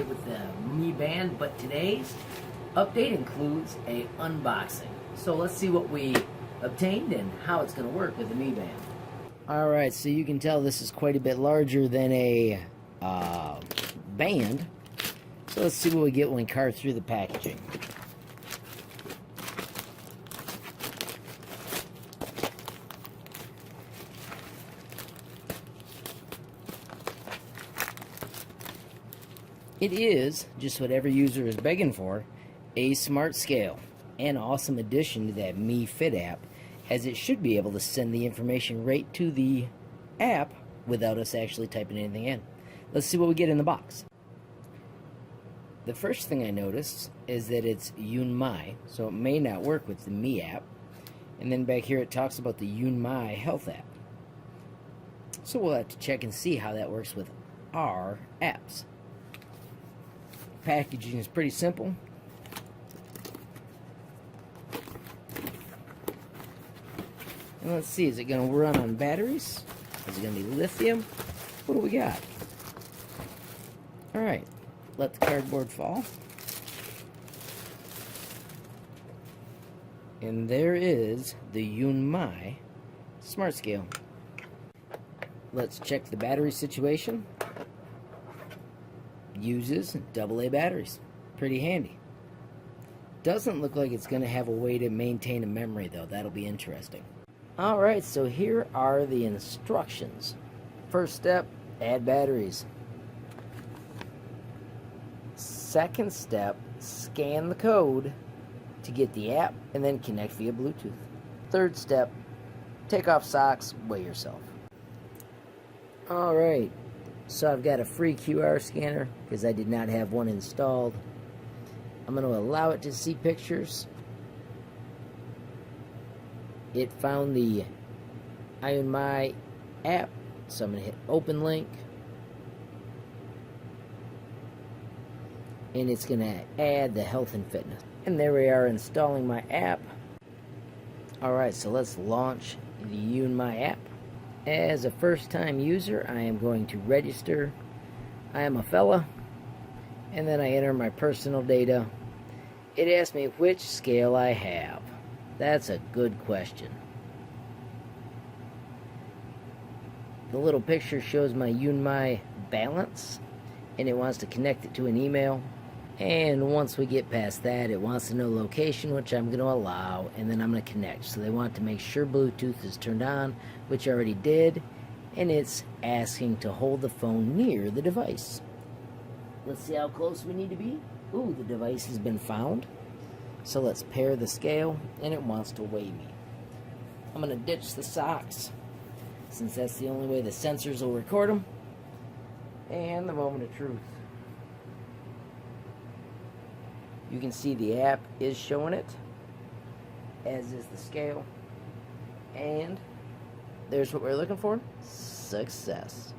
update with the Mi Band, but today's update includes a unboxing. So let's see what we obtained and how it's going to work with the Mi Band. Alright, so you can tell this is quite a bit larger than a band. So let's see what we get when we card through the packaging. It is, just what every user is begging for, a smart scale. An awesome addition to that Mi Fit app, as it should be able to send the information right to the app without us actually typing anything in. Let's see what we get in the box. The first thing I noticed is that it's Yunmai, so it may not work with the Mi app. And then back here it talks about the Yunmai health app. So we'll have to check and see how that works with our apps. Packaging is pretty simple. And let's see, is it going to run on batteries? Is it going to be lithium? What do we got? Alright, let the cardboard fall. And there is the Yunmai Smart Scale. Let's check the battery situation. Uses AA batteries. Pretty handy. Doesn't look like it's going to have a way to maintain a memory though. That'll be interesting. Alright, so here are the instructions. First step, add batteries. Second step, scan the code to get the app and then connect via Bluetooth. Third step, take off socks, weigh yourself. Alright, so I've got a free QR scanner because I did not have one installed. I'm going to allow it to see pictures. It found the Yunmai app, so I'm going to hit open link. And it's going to add the health and fitness. And there we are installing my app. Alright, so let's launch the Yunmai app. As a first-time user, I am going to register. I am a fella. And then I enter my personal data. It asks me which scale I have. That's a good question. The little picture shows my Yunmai balance, and it wants to connect it to an email. And once we get past that, it wants to know location, which I'm going to allow, and then I'm going to connect. So they want to make sure Bluetooth is turned on, which I already did, and it's asking to hold the phone near the device. Let's see how close we need to be. Ooh, the device has been found. So let's pair the scale, and it wants to weigh me. I'm going to ditch the socks, since that's the only way the sensors will record them. And the moment of truth. You can see the app is showing it, as is the scale. And there's what we're looking for. Success.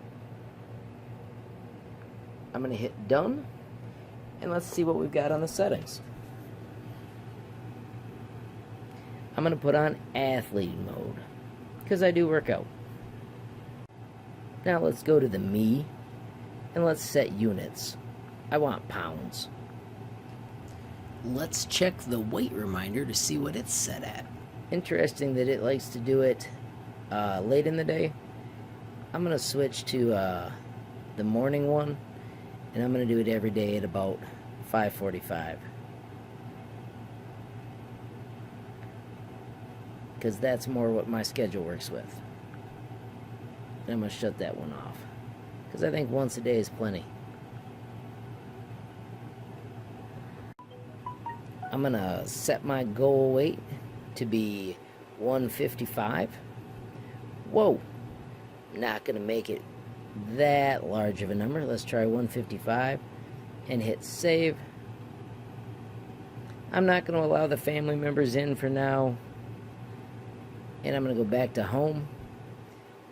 I'm going to hit done, and let's see what we've got on the settings. I'm going to put on athlete mode, because I do work out. Now let's go to the Mi, and let's set units. I want pounds. Let's check the weight reminder to see what it's set at. Interesting that it likes to do it late in the day. I'm going to switch to the morning one, and I'm going to do it every day at about 5:45. Because that's more what my schedule works with. And I'm going to shut that one off, because I think once a day is plenty. I'm going to set my goal weight to be 155. Whoa, not going to make it that large of a number. Let's try 155 and hit save. I'm not going to allow the family members in for now. And I'm going to go back to home.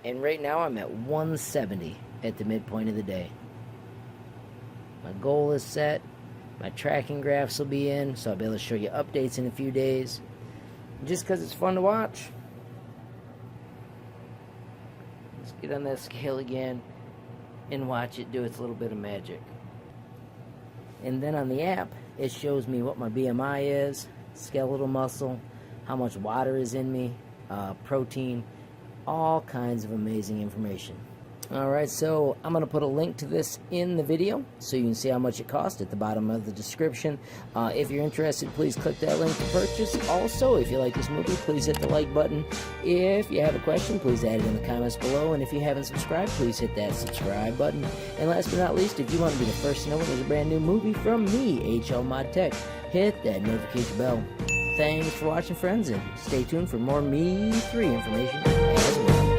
And right now I'm at 170 at the midpoint of the day. My goal is set. My tracking graphs will be in, so I'll be able to show you updates in a few days. Just because it's fun to watch. Let's get on that scale again and watch it do its little bit of magic. And then on the app, it shows me what my BMI is, skeletal muscle, how much water is in me, protein, all kinds of amazing information. Alright, so I'm going to put a link to this in the video so you can see how much it costs at the bottom of the description. If you're interested, please click that link to purchase. Also, if you like this movie, please hit the like button. If you have a question, please add it in the comments below. And if you haven't subscribed, please hit that subscribe button. And last but not least, if you want to be the first to know when there's a brand new movie from me, HLModTech, hit that notification bell. Thanks for watching, friends, and stay tuned for more Me 3 information as well.